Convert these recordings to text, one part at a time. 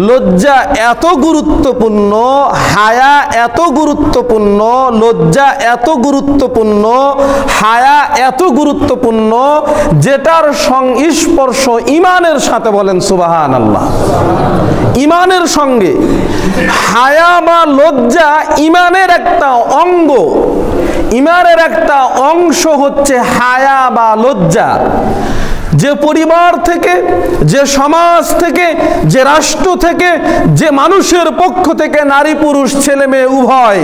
লজ্জা এত গুরুত্বপূর্ণ, হায়া এত গুরুত্বপূর্ণ, লজ্জা এত গুরুত্বপূর্ণ, হায়া এত গুরুত্বপূর্ণ, যেটার সংস্পর্শ ইমানের সাথে, বলেন সুবহানাল্লাহ, ইমানের সঙ্গে। হায়া বা লজ্জা ইমানের একটা অঙ্গ, ইমানের একটা অংশ হচ্ছে হায়া বা লজ্জা। যে পরিবার থেকে, যে সমাজ থেকে, যে রাষ্ট্র থেকে, যে মানুষের পক্ষ থেকে, নারী পুরুষ ছেলে মেয়ে উভয়,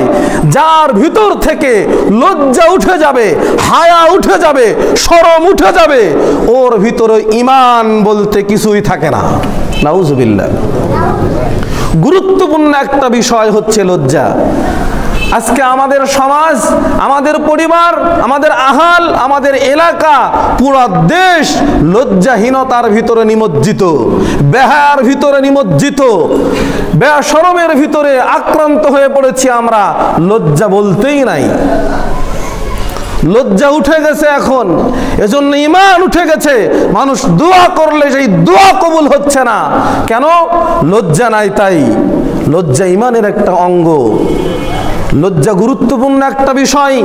যার ভিতর থেকে লজ্জা উঠে যাবে, হায়া উঠে যাবে, শরম উঠে যাবে, ওর ভিতরে ঈমান বলতে কিছুই থাকে না। নাউজুবিল্লাহ। গুরুত্বপূর্ণ একটা বিষয় হচ্ছে লজ্জা। আজকে আমাদের সমাজ, আমাদের পরিবার, আমাদের আহাল, আমাদের এলাকা, পুরো দেশ লজ্জাহীনতার ভিতরে নিমজ্জিত, বেহায়ার ভিতরে নিমজ্জিত, বেশরমের ভিতরে আক্রান্ত হয়ে পড়েছি আমরা। লজ্জা বলতেই নাই, লজ্জা উঠে গেছে এখন, এজন্য ঈমান উঠে গেছে। মানুষ দোয়া করলে সেই দোয়া কবুল হচ্ছে না, কেন? লজ্জা নাই। তাই লজ্জা ঈমানের একটা অঙ্গ। লজ্জা গুরুত্বপূর্ণ একটা বিষয়।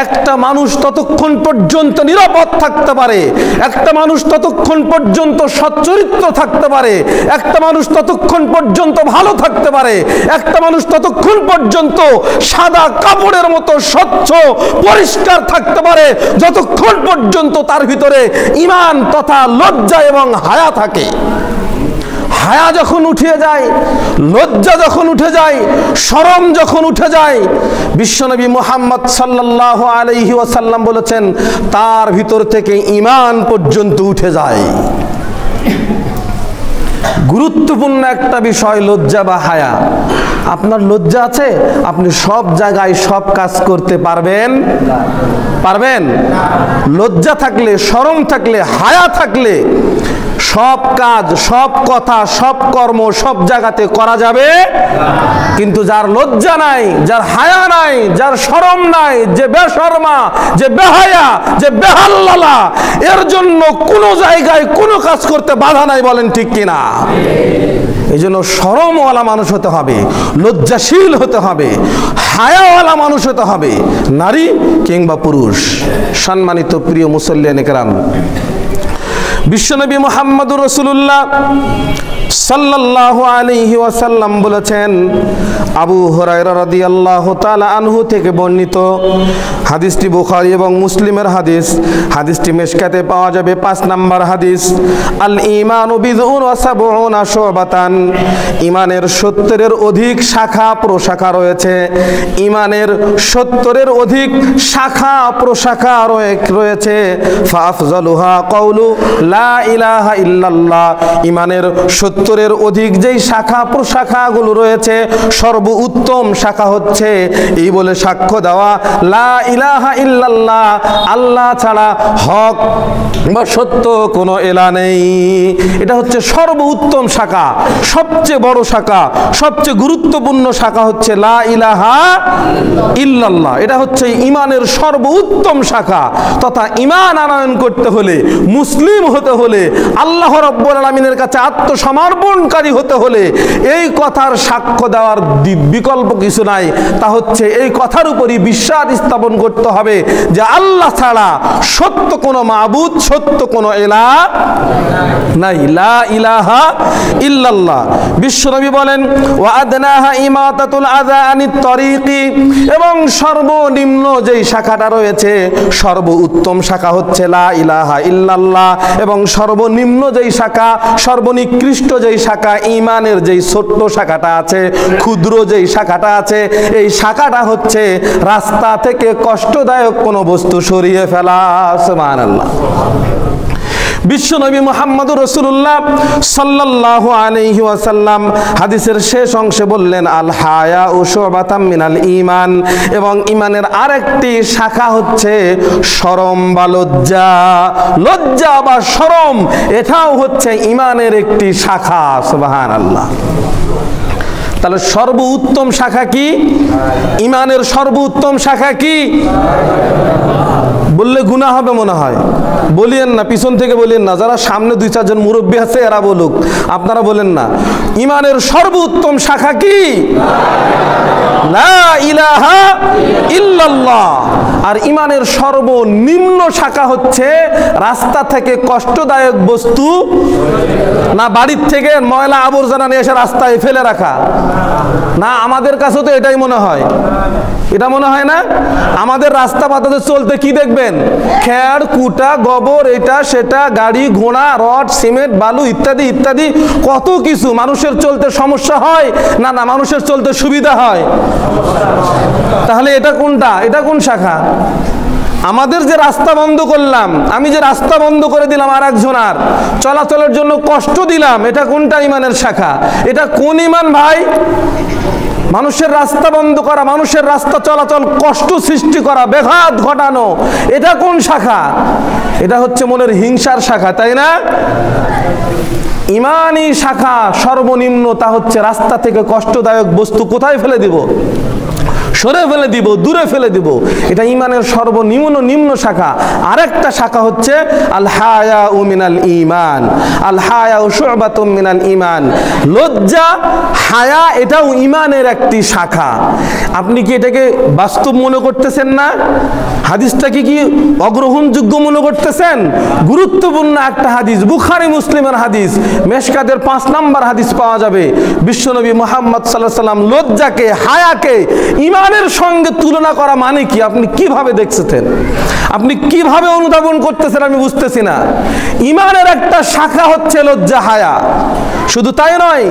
একটা মানুষ ততক্ষণ পর্যন্ত নিরাপদ থাকতে পারে, একটা মানুষ ততক্ষণ পর্যন্ত সচ্চরিত্র থাকতে পারে, একটা মানুষ ততক্ষণ পর্যন্ত ভালো থাকতে পারে, একটা মানুষ ততক্ষণ পর্যন্ত সাদা কাপড়ের মতো স্বচ্ছ পরিষ্কার থাকতে পারে, যতক্ষণ পর্যন্ত তার ভিতরে ঈমান তথা লজ্জা এবং হায়া থাকে। হায়া যখন উঠে যায়, লজ্জা যখন উঠে যায়, শরম যখন উঠে যায়, বিশ্বনবী মুহাম্মদ সাল্লাল্লাহু আলাইহি ওয়াসাল্লাম বলেছেন, তার ভিতর থেকে ঈমান পর্যন্ত উঠে যায়। গুরুত্বপূর্ণ একটা বিষয় লজ্জা বা হায়া। আপনার লজ্জা আছে, আপনি সব জায়গায় সব কাজ করতে পারবেন? পারবেন? লজ্জা থাকলে, শরম থাকলে, হায়া থাকলে সব কাজ, সব কথা, সব কর্ম সব জায়গাতে করা যাবে। কিন্তু যার লজ্জা নাই, যার হায়া নাই, যার শরম নাই, যে বেশরমা, যে বেহায়া, যে বেহাল্লালা, এর জন্য কোনো জায়গায় কোনো কাজ করতে বাধা নাই। বলেন ঠিক কিনা? এই জন্য শরমওয়ালা মানুষ হতে হবে, লজ্জাশীল হতে হবে, হায়াওয়ালা মানুষ হতে হবে, নারী কিংবা পুরুষ। সম্মানিত প্রিয় মুসল্লিয়ান কেরাম, বিশ্বনবী মুহাম্মদুর রাসূলুল্লাহ সাল্লাল্লাহু আলাইহি ওয়াসাল্লাম বলেছেন, আবু হুরায়রা রাদিয়াল্লাহু তাআলা আনহু থেকে বর্ণিত, হাদিসটি বুখারী এবং মুসলিমের হাদিস। হাদিসটি মিশকাতে পাওয়া যাবে 5 নম্বর হাদিস। আল ঈমানু বিদউন ওয়া সাবউনা শুবাতান, ঈমানের 70-এর অধিক শাখা প্রশাখা রয়েছে। ঈমানের 70-এর অধিক শাখা প্রশাখা রয়েছে। ফাআফযালুহা কাউলু লা ইলাহা ইল্লাল্লাহ, ঈমানের 70-এর অধিক যেই শাখা প্রশাখাগুলো রয়েছে, সর্বোত্তম শাখা হচ্ছে এই বলে সাক্ষ্য দেওয়া, লা ইলাহা ইল্লাল্লাহ, আল্লাহ ছাড়া হক বা সত্য কোনো ইলাহ নেই। এটা হচ্ছে সর্বোত্তম শাখা, সবচেয়ে বড় শাখা, সবচেয়ে গুরুত্বপূর্ণ শাখা হচ্ছে লা ইলাহা ইল্লাল্লাহ। এটা হচ্ছে ঈমানের সর্বোত্তম শাখা। তথা ঈমান আনয়ন করতে হলে, মুসলিম হতে হলে, আল্লাহ রাব্বুল আলামিনের কাছে আত্মসমর্পণকারী হতে হলে এই কথার সাক্ষ্য দেওয়ার বিকল্প কিছু নাই। তা হচ্ছে এই কথার উপরই বিশ্বাস স্থাপন করতে হবে যে আল্লাহ ছাড়া সত্য কোনো মাবুদ, সত্য কোনো ইলাহ নাই। লা ইলাহা ইল্লাল্লাহ। বিশ্বনবী বলেন, ওয়া আদনাহা ইমাতাতুল আযা আনিত তরিকি, এবং সর্বনিম্ন যেই শাখাটা রয়েছে, সর্বোত্তম শাখা হচ্ছে লা ইলাহা ইল্লাল্লাহ, এবং সর্বনিম্ন যেই শাখা, সর্বনিকৃষ্ট যেই শাখা, ঈমানের যেই ছোট্ট শাখাটা আছে, ক্ষুদ্র যেই শাখাটা আছে, এই শাখাটা হচ্ছে রাস্তা থেকে কষ্টদায়ক কোনো বস্তু সরিয়ে ফেলা। সুবহানাল্লাহ। বিশ্বনবী মুহাম্মদুর রাসূলুল্লাহ সাল্লাল্লাহু আলাইহি ওয়াসাল্লাম হাদিসের শেষ অংশে বললেন, আল হায়াউ শুবাতাম মিনাল ঈমান, এবং ঈমানের আরেকটি শাখা হচ্ছে শরম বা লজ্জা। লজ্জা বা শরম এটাও হচ্ছে ঈমানের একটি শাখা। সুবহানাল্লাহ। তাহলে সর্বোত্তম শাখা কি? ইমানের সর্বোত্তম শাখা কি? বললে গুনাহ হবে মনে হয়, বলিয়েন না, পিছন থেকে বলিয়েন না, যারা সামনে 2-4 জন মুরব্বী আছে এরা বলুক, আপনারা বলেন না। ইমানের সর্বোত্তম শাখা কি? লা ইলাহা ইল্লাল্লাহ। আর ইমানের সর্বনিম্ন শাখা হচ্ছে রাস্তা থেকে কষ্টদায়ক বস্তু না, বাড়ির থেকে ময়লা আবর্জনা নিয়ে এসে রাস্তায় ফেলে রাখা না। আমাদের কাছে তো এটাই মনে হয়, এটা মনে হয় না? আমাদের রাস্তা পাতাতে চলতে কি দেখবেন? খেড় কুটা গোবর এটা সেটা, গাড়ি ঘোড়া রড সিমেন্ট বালু ইত্যাদি ইত্যাদি কত কিছু। মানুষের চলতে সমস্যা হয় না? না, মানুষের চলতে সুবিধা হয়। তাহলে এটা কোনটা? এটা কোন শাখা? আমাদের যে রাস্তা বন্ধ করলাম, আমি যে রাস্তা বন্ধ করে দিলাম আর একজনার চলাচলের জন্য কষ্ট দিলাম, এটা কোনটা ইমানের শাখা? এটা কোন ইমান ভাই? মানুষের রাস্তা বন্ধ করা, মানুষের রাস্তা চলাচল কষ্ট সৃষ্টি করা, ব্যাঘাত ঘটানো, এটা কোন শাখা? এটা হচ্ছে মনের হিংসার শাখা, তাই না? ইমানি শাখা সর্বনিম্ন, তা হচ্ছে রাস্তা থেকে কষ্টদায়ক বস্তু কোথায় ফেলে দিব? সরে ফেলে দিব, দূরে ফেলে দিব। এটা ইমানের সর্বনিম্ন শাখা। আরেকটা শাখা হচ্ছে আল হায়াউ মিনাল ঈমান। আল হায়াউ শু'বাতুম মিনাল ঈমান। লজ্জা, হায়া এটাও ঈমানের একটি শাখা। আপনি কি এটাকে বাস্তব মনে করতেছেন না? হাদিসটাকে কি অগ্রহণযোগ্য মনে করতেছেন? গুরুত্বপূর্ণ একটা হাদিস, বুখারী মুসলিমের হাদিস, মেশকাতের 5 নম্বর হাদিস পাওয়া যাবে। বিশ্বনবী মুহাম্মদ সাল্লাল্লাহু আলাইহি ওয়াসাল্লাম লজ্জাকে, হায়াকে ইমানের সঙ্গে তুলনা করা মানে কি? আপনি কিভাবে দেখছেন? আপনি কিভাবে অনুধাবন করতেছেন? আমি বুঝতেছি না। ইমানের একটা শাখা হচ্ছে লজ্জা, হায়া। শুধু তাই নয়,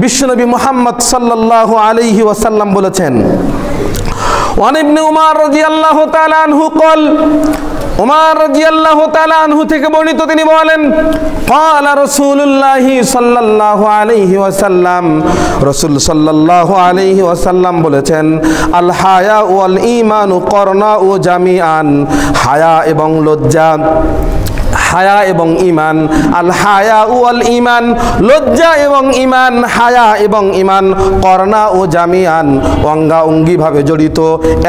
বিশ্বনবী মুহাম্মদ সাল্লাল্লাহু আলাইহি ওয়াসাল্লাম বলেছেন, ওয়ান ইবনে উমর রাদিয়াল্লাহু তাআলা আনহু قال, উমর রাদিয়াল্লাহু তাআলা আনহু থেকে বর্ণিত, তিনি বলেন, ক্বালা রাসূলুল্লাহ সাল্লাল্লাহু আলাইহি ওয়াসাল্লাম, রাসূল সাল্লাল্লাহু আলাইহি ওয়াসাল্লাম বলেছেন, আল হায়া ওয়াল ঈমানু করনাউ জামিআন। হায়া এবং লজ্জা, হায়া এবং ঈমান, আল হায়া ওয়াল ঈমান, লজ্জা এবং ঈমান, হায়া এবং ঈমান করনা ও জামিআন, অঙ্গাঅঙ্গি ভাবে জড়িত,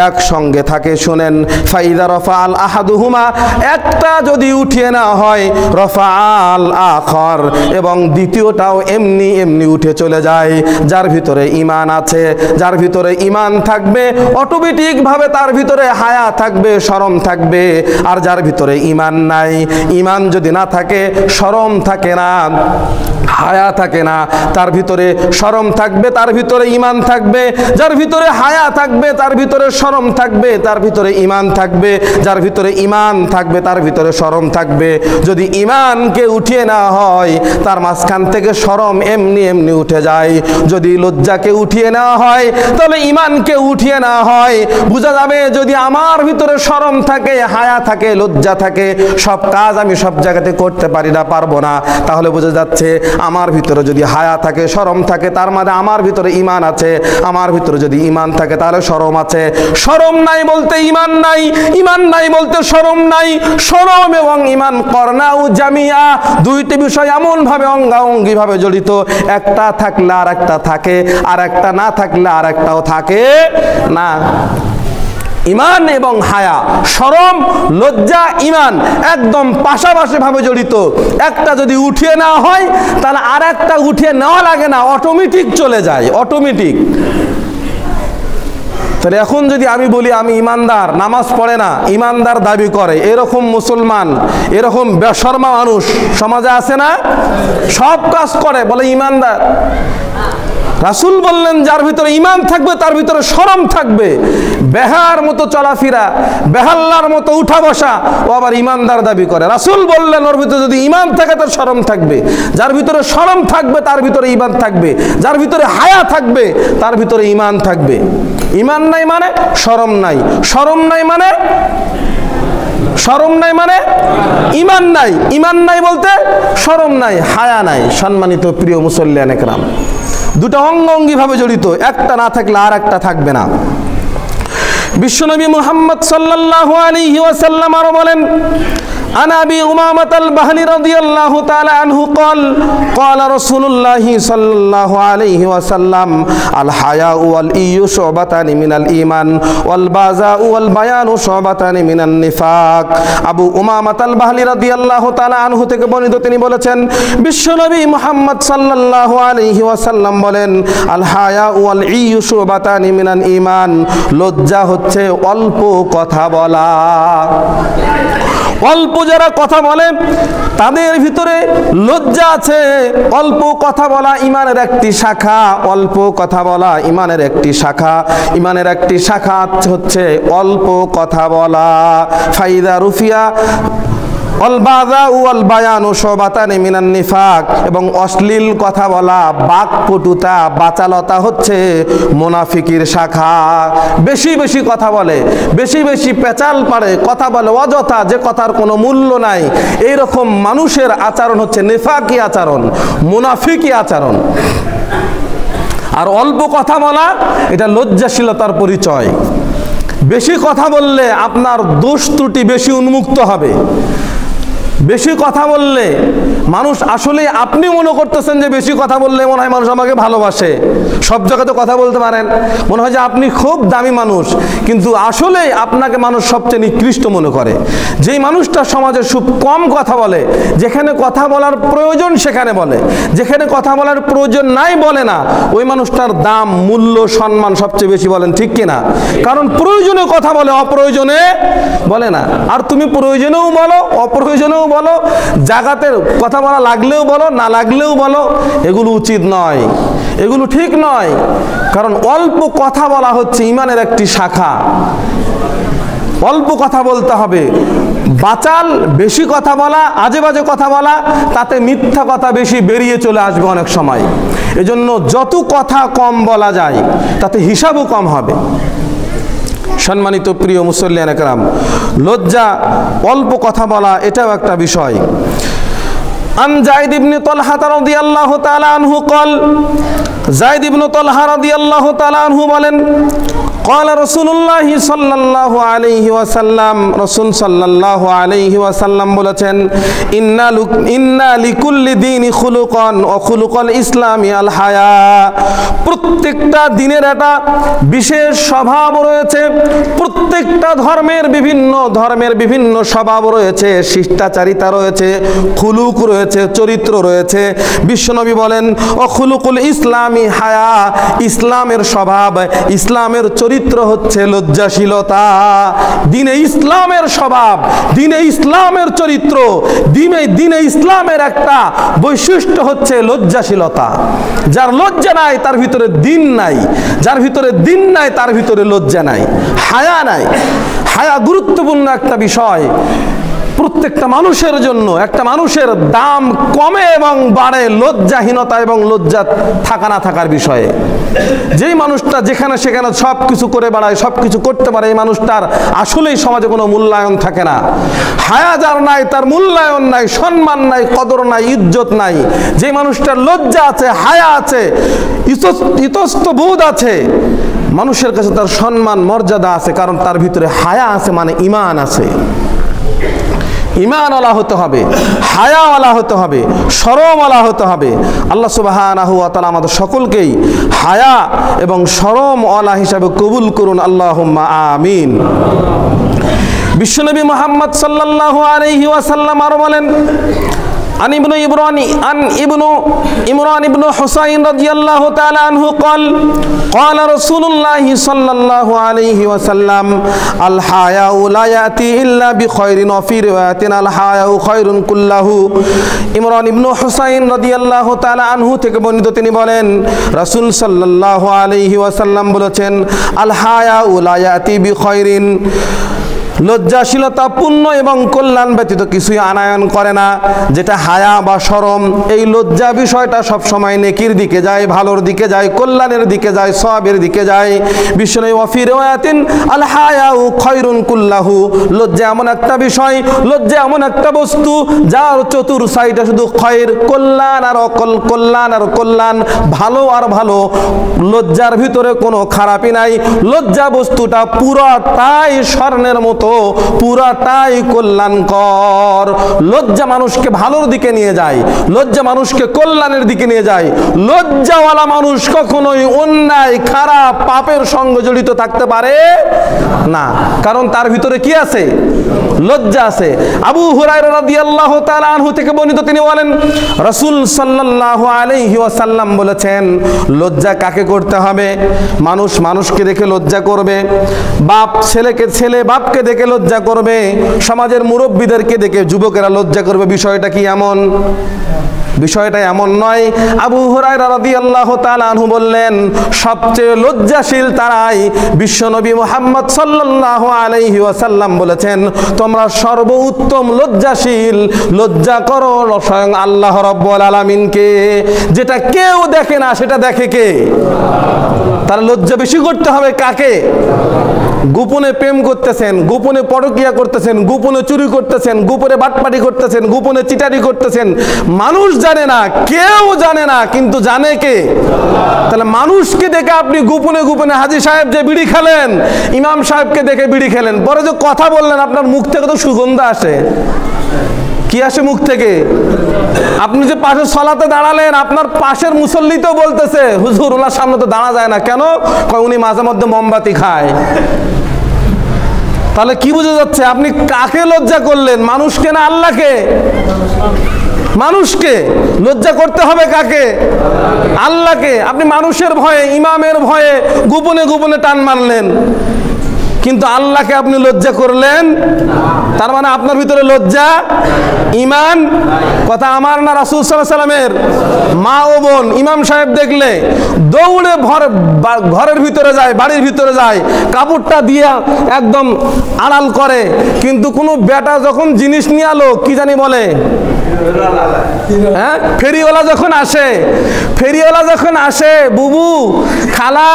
একসঙ্গে থাকে। শুনেন, ফাইদা রফাআল আহাদুহুমা, একটা যদি উঠিয়ে না হয়, রফাআল আখর, এবং দ্বিতীয়টাও এমনি এমনি উঠে চলে যায়। যার ভিতরে ঈমান আছে, যার ভিতরে ঈমান থাকবে, অটোমেটিক ভাবে তার ভিতরে হায়া থাকবে, শরম থাকবে। আর যার ভিতরে ঈমান নাই, ঈমান যদি না থাকে, শরম থাকে না, হায়া থাকে না। তার ভিতরে শরম থাকবে, তার ভিতরে ঈমান থাকবে। যার ভিতরে হায়া থাকবে, তার ভিতরে শরম থাকবে, তার ভিতরে ঈমান থাকবে। যার ভিতরে ঈমান থাকবে, তার ভিতরে শরম থাকবে। যদি ঈমানকে উঠিয়ে না হয়, তার মাঝখান থেকে শরম এমনি এমনি উঠে যায়। যদি লজ্জাকে উঠিয়ে নেওয়া হয়, তাহলে ঈমানকে উঠিয়ে নেওয়া হয়। বোঝা যাবে, যদি আমার ভিতরে শরম থাকে, হায়া থাকে, লজ্জা থাকে, সব কাজ আমি সব জায়গাতে করতে পারি না, পারবো না। তাহলে বোঝা যাচ্ছে আমার ভিতরে যদি হায়া থাকে, শরম থাকে, তার মানে আমার ভিতরে ঈমান আছে। আমার ভিতরে যদি ঈমান থাকে, তাহলে শরম আছে। শরম নাই বলতে ঈমান নাই, ঈমান নাই বলতে শরম নাই। শরম এবং ঈমান করনাউ জামিআ, দুইটি বিষয় এমন ভাবে অঙ্গাঅঙ্গি ভাবে জড়িত, একটা থাকলে আর একটা থাকে, আর একটা না থাকলে আর একটাও থাকে না। ঈমান এবং হায়া, শরম, লজ্জা, ঈমান একদম পাশাপাশি ভাবে জড়িত। একটা যদি উঠিয়ে নেওয়া হয়, তাহলে আর একটা উঠিয়ে নেওয়া লাগে না, অটোমেটিক চলে যায়, অটোমেটিক। তাহলে এখন যদি আমি বলি আমি ইমানদার, নামাজ পড়ে না, ইমানদার দাবি করে, এরকম মুসলমান, এরকম বেশরমা মানুষ সমাজে আছে না? সব কাজ করে, বলে ইমানদার। রাসূল বললেন, যার ভিতরে ঈমান থাকবে, তার ভিতরে শরম থাকবে। বেহার মতো চলাফেরা, বেহাল্লার মতো উঠা বসা, ও আবার ঈমানদার দাবি করে। রাসূল বললেন, ওর ভিতরে যদি ঈমান থাকে, তার শরম থাকবে। যার ভিতরে শরম থাকবে, তার ভিতরে ঈমান থাকবে। যার ভিতরে হায়া থাকবে, তার ভিতরে ঈমান থাকবে। ঈমান নাই মানে শরম নাই, শরম নাই মানে, শরম নাই মানে ঈমান নাই, ঈমান নাই বলতে শরম নাই, হায়া নাই। সম্মানিত প্রিয় মুসল্লিয়ানে কেরাম, দুটো অঙ্গাঙ্গি ভাবে জড়িত, একটা না থাকলে আর একটা থাকবে না। বিশ্বনবী মুহাম্মদ সাল্লাল্লাহু আলাইহি ওয়াসাল্লাম আরো বলেন, عن أبي أمامة البهلي رضي الله تعالى عنه قال قال رسول الله صلى الله عليه وسلم الحياء والإي شعبتان من الإيمان والبذاء والبيان شعبتان من النفاق আবু উমামাত আল বাহলি রাদিয়াল্লাহু তাআলা আনহু থেকে বর্ণিত, তিনি বলেছেন বিশ্বনবী মুহাম্মদ সাল্লাল্লাহু আলাইহি ওয়াসাল্লাম বলেন আল হায়া ওয়াল ইয়ু শুবাতানি মিনাল ঈমান, লজ্জা হচ্ছে অল্প কথা বলা। অল্প যারা কথা বলে তাদের ভিতরে লজ্জা আছে। অল্প কথা বলা ঈমানের একটি শাখা, অল্প কথা বলা ঈমানের একটি শাখা। ঈমানের একটি শাখা হচ্ছে অল্প কথা বলা। ফাইদা রুফিয়া অল বাযা ওয়াল বায়ানু শুবাতানি মিনান নিফাক, এবং অশ্লীল কথা বলা, বাকপটুতা, বাচালতা হচ্ছে মুনাফিকের শাখা। বেশি বেশি কথা বলে, বেশি বেশি পেঁচাল পারে, কথা বলে অযথা, যে কথার কোনো মূল্য নাই, এইরকম মানুষের আচরণ হচ্ছে নিফাকি আচরণ, মুনাফিকি আচরণ। আর অল্প কথা বলা এটা লজ্জাশীলতার পরিচয়। বেশি কথা বললে আপনার দোষ ত্রুটি বেশি উন্মুক্ত হবে। বেশি কথা বললে মানুষ, আসলে আপনি মনে করতেছেন যে বেশি কথা বললে মনে হয় মানুষ আমাকে ভালোবাসে, সব জায়গাতে কথা বলতে পারেন, মনে হয় যে আপনি খুব দামি মানুষ, কিন্তু আসলে আপনাকে মানুষ সবচেয়ে নিকৃষ্ট মনে করে। যেই মানুষটা সমাজে খুব কম কথা বলে, যেখানে কথা বলার প্রয়োজন সেখানে বলে, যেখানে কথা বলার প্রয়োজন নাই বলে না, ওই মানুষটার দাম, মূল্য, সম্মান সবচেয়ে বেশি। বলেন ঠিক কিনা? কারণ প্রয়োজনে কথা বলে, অপ্রয়োজনে বলে না। আর তুমি প্রয়োজনেও বলো, অপ্রয়োজনেও বলো, জাগাতে কথা বলা লাগলেও বলো, না লাগলেও বলো, এগুলো উচিত নয়, এগুলো ঠিক নয়। কারণ অল্প কথা বলা হচ্ছে ঈমানের একটি শাখা। অল্প কথা বলতে হবে। বাচাল বেশি কথা বলা, আজে বাজে কথা বলা, তাতে মিথ্যা কথা বেশি বেরিয়ে চলে আসবে অনেক সময়। এজন্য যত কথা কম বলা যায় তাতে হিসাবও কম হবে। সম্মানিত প্রিয় মুসল্লিয়ানে কেরাম, লজ্জা, অল্প কথা বলা এটাও একটা বিষয়। আন যায়েদ ইবনে তালহা রাদিয়াল্লাহু তাআলা আনহু قال যায়েদ ইবনে তালহা রাদিয়াল্লাহু তাআলা আনহু বলেন قال رسول الله صلى الله عليه وسلم, রাসূল সাল্লাল্লাহু আলাইহি ওয়াসাল্লাম বলেছেন ইন্না লিকুল্লি দীনি খুলুকান ওয়া খুলুকাল ইসলামি আল হায়া, প্রত্যেকটা দিনের একটা বিশেষ স্বভাব রয়েছে, প্রত্যেকটা ধর্মের বিভিন্ন স্বভাব রয়েছে, শিষ্টাচারিতা রয়েছে, খুলুক রয়েছে, চরিত্র রয়েছে। বিশ্বনবী বলেন ও খুলুকুল ইসলামি হায়া, ইসলামের স্বভাব, ইসলামের চরিত্র হচ্ছে লজ্জাশীলতা। দ্বীনে ইসলামের স্বভাব, দ্বীনে ইসলামের চরিত্র, দ্বীনে ইসলামের একটা বৈশিষ্ট্য হচ্ছে লজ্জাশীলতা। যার লজ্জা নাই তার ভিতরে দ্বীন নাই, যার ভিতরে দ্বীন নাই তার ভিতরে লজ্জা নাই, হায়া নাই। হায়া গুরুত্বপূর্ণ একটা বিষয় প্রত্যেকটা মানুষের জন্য। একটা মানুষের দাম কমে এবং বাড়ে লজ্জাহীনতা এবং লজ্জা থাকা না থাকার বিষয়ে। যেই মানুষটা যেখানে সেখানে সব কিছু করে বেড়ায়, সব কিছু করতে পারে, এই মানুষটার আসলেই সমাজে কোনো মূল্যায়ন থাকে না। হায়া যার নাই তার মূল্যায়ন নাই, সম্মান নাই, কদর নাই, ইজ্জত নাই। যে মানুষটার লজ্জা আছে, হায়া আছে, ইতস্তবোধ আছে, মানুষের কাছে তার সম্মান মর্যাদা আছে, কারণ তার ভিতরে হায়া আছে, মানে ঈমান আছে। ঈমানওয়ালা হতে হবে, হায়াওয়ালা হতে হবে, শরমওয়ালা হতে হবে। আল্লাহ সুবহানাহু ওয়া তাআলা আমাদের সকলকেই হায়া এবং শরমওয়ালা হিসাবে কবুল করুন, আল্লাহুম্মা আমিন। বিশ্বনবী মুহাম্মদ সাল্লাল্লাহু আলাইহি ওয়াসাল্লাম আরো বলেন عن ابن عمران بن حسين رضي الله تعالى عنه قال رسول الله صلى الله عليه وسلم الحياء لا يأتي إلا بخير وفي رواية الحياء خير كله। ইমরান ইবনে হুসাইন রাদিয়াল্লাহু তাআলা আনহু থেকে বর্ণিত, তিনি বলেন রাসূল সাল্লাল্লাহু আলাইহি ওয়াসাল্লাম বলেছেন আল হায়াউ লা ইয়াতি বিখাইরিন, লজ্জাশীলতা পুণ্য এবং কল্যাণ ব্যতীত কিছুই আনায়ন করে না। যেটা হায়া বা শরম, এই লজ্জা বিষয়টা সবসময় নেকির দিকে যায়, ভালোর দিকে যায়, কল্যাণের দিকে যায়, সওয়াবের দিকে যায়। বিশ্বনবী ওয়াফি রিওয়ায়াতিন আল হায়াউ খায়রুন কুল্লাহু, লজ্জা এমন একটা বিষয়, লজ্জা এমন একটা বস্তু যার চতুর সাইডে শুধু খয়ের, কল্যাণ আর অকল, কল্যাণ আর কল্যাণ, ভালো আর ভালো। লজ্জার ভিতরে কোনো খারাপই নাই। লজ্জা বস্তুটা পুরোটাই স্বর্ণের মতো পুরাটাই কল্যাণকর। লজ্জা মানুষকে ভালোর দিকে নিয়ে যায়, লজ্জা মানুষকে কল্যাণের দিকে নিয়ে যায়। লজ্জাওয়ালা মানুষ কখনোই অন্যায়, খারাপ, পাপের সঙ্গে জড়িত থাকতে পারে না, কারণ তার ভিতরে কি আছে? লজ্জা আছে। আবু হুরায়রা রাদিয়াল্লাহু তাআলা আনহু থেকে বর্ণিত, তিনি বলেন রাসূল সাল্লাল্লাহু আলাইহি ওয়াসাল্লাম বলেছেন, লজ্জা কাকে করতে হবে? মানুষ মানুষকে দেখে লজ্জা করবে, বাপ ছেলেকে, ছেলে বাপকে দেখে লজ্জা করবে, সমাজের মুরব্বীদেরকে দেখে যুবকেরা লজ্জা করবে। বিষয়টা কি এমন? বিষয়টা এমন নয়। আবু হুরায়রা রাদিয়াল্লাহু তাআলা আনহু বললেন, সবচেয়ে লজ্জাশীল তারাই। বিশ্বনবী মুহাম্মদ সাল্লাল্লাহু আলাইহি ওয়াসাল্লাম বলেছেন, তোমরা সর্বোত্তম লজ্জাশীল, লজ্জা করো স্বয়ং আল্লাহ রাব্বুল আলামিনকে। যেটা কেউ দেখে না সেটা দেখে কে? তার লজ্জা বেশি করতে হবে কাকে? গোপনে প্রেম করতেছেন, গোপনে পরকীয়া করতেছেন, গোপনে চুরি করতেছেন, গোপনে বাটপাটি করতেছেন, গোপনে চিটারি করতেছেন, মানুষ জানে না, কেউ জানে না, কিন্তু জানে কে? তাহলে মানুষকে দেখে আপনি গোপনে গোপনে হাজী সাহেব যে বিড়ি খেলেন, ইমাম সাহেবকে দেখে বিড়ি খেলেন, পরে যে কথা বললেন আপনার মুখ থেকে তো সুগন্ধ আসে। কি আসে মুখ থেকে? আপনি যে পাশে সলাতে দাঁড়ালেন, আপনার পাশের মুসল্লি তো বলতেছে, হুজুর ওনার সামনে তো দাঁড়া যায় না। কেন? উনি মাঝে মধ্যে মোমবাতি খায়। তাহলে কি বোঝা যাচ্ছে? আপনি কাকে লজ্জা করলেন? মানুষকে না আল্লাহকে? মানুষকে লজ্জা করতে হবে কাকে? আল্লাহকে। আপনি মানুষের ভয়ে, ইমামের ভয়ে গোপনে গোপনে টান মারলেন, কিন্তু আল্লাহকে আপনি লজ্জা করলেন। তার মানে আপনার ভিতরে লজ্জা, ঈমান। কথা আমার না, রাসূল সাল্লাল্লাহু আলাইহি সাল্লামের। মা ও বোন ইমাম সাহেব দেখলে দৌড়ে ঘরের ভিতরে যায়, বাড়ির ভিতরে যায়, কাপড়টা দিয়ে একদম আড়াল করে। কিন্তু কোনো বেটা যখন জিনিস নিয়ে আলো, কি জানি বলে, হ্যাঁ, ফেরিওয়ালা যখন আসে, ফেরিওয়ালা যখন আসে, বুবু, খালা,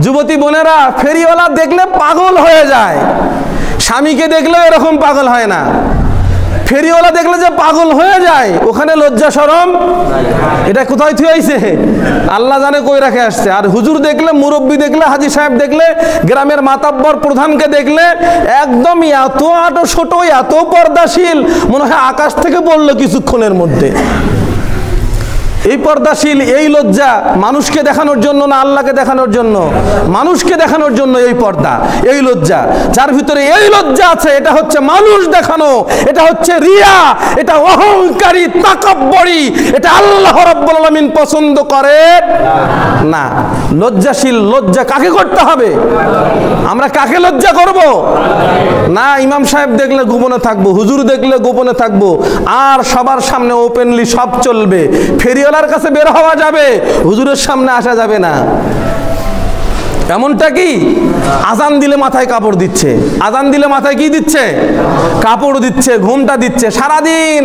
যুবতী বোনেরা ফেরিওয়ালা দেখলে পাগল হয়ে যায়। স্বামীকে দেখলেও এরকম পাগল হয় না, ফেরিওয়ালা দেখলে যে পাগল হয়ে যায়, ওখানে লজ্জা শরম এটা কোথায় থুয়াইছে? আল্লাহ জানে কই রাখে আসছে। আর হুজুর দেখলে, মুরব্বী দেখলে, হাজী সাহেব দেখলে, গ্রামের মাতাব্বর প্রধানকে দেখলে একদম এত আটো ছোট, এত পর্দাশীল, মনে হয় আকাশ থেকে পড়লো কিছুক্ষণের মধ্যে। এই পর্দাশীল, এই লজ্জা মানুষকে দেখানোর জন্য না আল্লাহকে দেখানোর জন্য? মানুষকে দেখানোর জন্য এই পর্দা, এই লজ্জা। যার ভিতরে এই লজ্জা আছে, এটা হচ্ছে মানুষ দেখানো, এটা হচ্ছে রিয়া, এটা অহংকারী, তাকাব্বুরি, এটা আল্লাহ রাব্বুল আলামিন পছন্দ করে না। লজ্জাশীল লজ্জা কাকে করতে হবে? আমরা কাকে লজ্জা করব? না ইমাম সাহেব দেখলে গোপনে থাকবো, হুজুর দেখলে গোপনে থাকবো, আর সবার সামনে ওপেনলি সব চলবে। ফেরিওয়ালার কাছে বের হওয়া যাবে, হুজুরের সামনে আসা যাবে না। এমনটা কি? আজান দিলে মাথায় কাপড় দিচ্ছে, আজান দিলে মাথায় কি দিচ্ছে? কাপড় দিচ্ছে, ঘুমটা দিচ্ছে, সারাদিন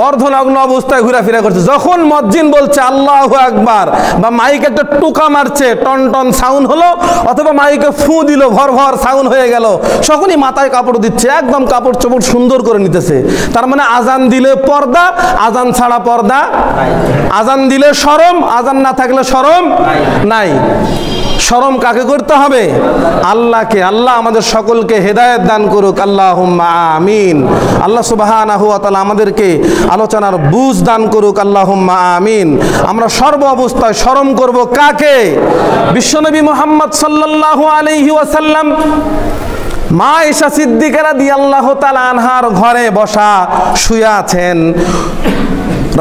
অর্ধনগ্ন অবস্থায় ঘোরাফেরা করছে। যখন মুয়াজ্জিন বলছে আল্লাহু আকবার, বা মাইকে একটা টোকা মারছে, টন টন সাউন্ড হলো, অথবা মাইকে ফু দিল, ভর ভর সাউন্ড হয়ে গেল, তখনই মাথায় কাপড় দিচ্ছে, একদম কাপড় চোপড় সুন্দর করে নিতেছে। তার মানে আজান দিলে পর্দা, আজান ছাড়া পর্দা। আজান দিলে শরম, আজান না থাকলে শরম নাই। শরম কাকে করতে হবে? আল্লাহকে। আল্লাহ আমাদের সকলকে হেদায়েত দান করুক, আল্লাহুম্মা আমিন। আল্লাহ সুবহানাহু ওয়া তাআলা আমাদেরকে আলোচনার বুঝ দান করুক, আল্লাহুম্মা আমিন। আমরা সর্ব অবস্থায় শরম করব কাকে? বিশ্বনবী মুহাম্মদ সাল্লাল্লাহু আলাইহি ওয়াসাল্লাম মা আয়েশা সিদ্দিকা রাদিয়াল্লাহু তাআলা আনহার ঘরে বসা শুয়ে আছেন।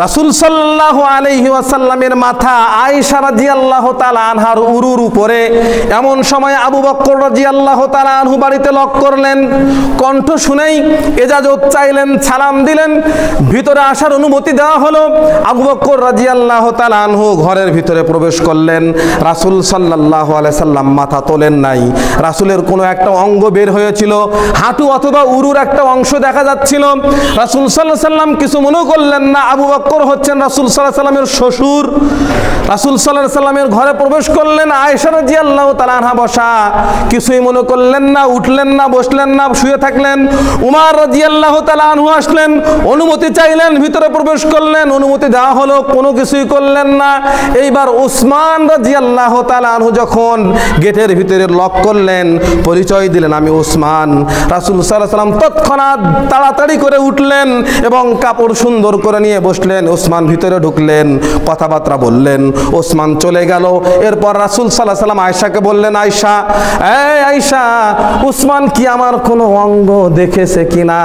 রাসূল সাল্লাল্লাহু আলাইহি ওয়াসাল্লামের মাথা আয়েশা রাদিয়াল্লাহু তাআলা আনহার উরুর উপরে। এমন সময় আবু বকর রাদিয়াল্লাহু তাআলা আনহু বাড়িতে লক করলেন। কণ্ঠ শুনেই ইজাজত চাইলেন, সালাম দিলেন, ভিতরে আসার অনুমতি দেওয়া হলো। আবু বকর রাদিয়াল্লাহু তাআলা আনহু ঘরের ভিতরে প্রবেশ করলেন। রাসূল সাল্লাল্লাহু আলাইহি সাল্লাম মাথা তোলেন নাই। রাসূলের কোনো একটা অঙ্গ বের হয়েছিল, হাঁটু অথবা উরুর একটা অংশ দেখা যাচ্ছিল। রাসূল সাল্লাল্লাহু আলাইহি সাল্লাম কিছু মনে করলেন না। আবু বকর বকর হচ্ছেন রাসূল সাল্লাল্লাহু আলাইহি সাল্লামের শ্বশুর। রাসূল সাল্লাল্লাহু আলাইহি সাল্লামের ঘরে প্রবেশ করলেন, আয়েশা রাদিয়াল্লাহু তাআলা আনহা বসা, কিছুই মনে করলেন না, উঠলেন না, বসলেন না, শুয়ে থাকলেন। উমর রাদিয়াল্লাহু তাআলা আনহু আসলেন, অনুমতি চাইলেন, ভিতরে প্রবেশ করলেন, অনুমতি দেওয়া হলো, কোনো কিছুই করলেন না। এইবার উসমান রাদিয়াল্লাহু তাআলা আনহু যখন গেটের ভিতরে লক করলেন, পরিচয় দিলেন, আমি উসমান। রাসূল সাল্লাল্লাহু আলাইহি সাল্লাম তৎক্ষণাৎ তাড়াতাড়ি করে উঠলেন এবং কাপড় সুন্দর করে নিয়ে বসলেন। উসমান ভিতরে ঢুকলেন, কথাবার্তা বললেন, উসমান চলে গেল। এরপর রাসূল সাল্লাল্লাহু আলাইহি সাল্লাম আয়েশাকে বললেন, আয়েশা, এই আয়েশা, উসমান কি আমার কোনো অঙ্গ দেখেছে কিনা?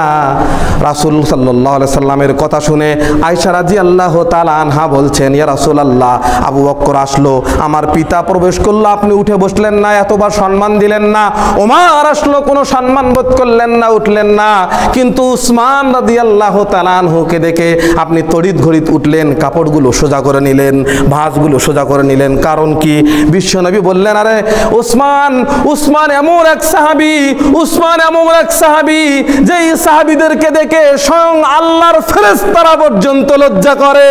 রাসূল সাল্লাল্লাহু আলাইহি সাল্লামের কথা শুনে আয়েশা রাদিয়াল্লাহু তাআলা আনহা বলছেন, ইয়া রাসূলুল্লাহ, আবু বকর আসলো, আমার পিতা প্রবেশ করলো, আপনি উঠে বসলেন না, এতবার সম্মান দিলেন না। ওমর আসলো, কোনো সম্মান বোধ করলেন না, উঠলেন না। কিন্তু উসমান রাদিয়াল্লাহু তাআলা আনহুকে দেখে আপনি তড়িৎ ঘড়িৎ উঠলেন, কাপড়গুলো সোজা করে নিলেন, ভাঁজগুলো সোজা করে নিলেন। কারণ কি? বিশ্বনবী বললেন, আরে উসমান এমন এক সাহাবী, উসমান এমন এক সাহাবী যেই সাহাবীদেরকে দেখে স্বয়ং আল্লাহর ফেরেশতারা পর্যন্ত লজ্জা করে।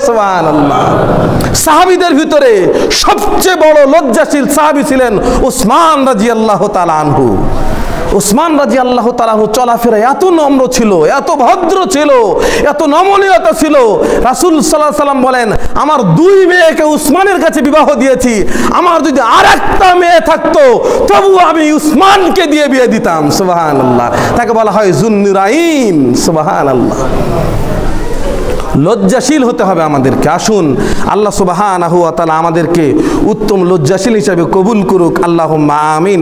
সুবহানাল্লাহ। সাহাবীদের ভিতরে সবচেয়ে বড় লজ্জাশীল সাহাবী ছিলেন উসমান রাদিয়াল্লাহু তাআলা আনহু। উসমান রাদিয়াল্লাহু তাআলা আনহু চলাফেরা এত নম্র ছিল, এত ভদ্র ছিল, এত নমনীয়তা ছিল। রাসূল সাল্লাল্লাহু আলাইহি সাল্লাম বলেন, আমার 2 মেয়েকে উসমানের কাছে বিবাহ দিয়েছি, আমার যদি আরেকটা মেয়ে থাকতো তবু আমি উসমানকে দিয়ে বিয়ে দিতাম। সুবহানাল্লাহ। তাকে বলা হয় যুন্নুরাইন। সুবহানাল্লাহ। লজ্জাশীল হতে হবে আমাদেরকে। আসুন আল্লাহ সুবহানাহু ওয়া তাআলা আমাদেরকে উত্তম লজ্জাশীল হিসাবে কবুল করুক। আল্লাহুম্মা আমিন।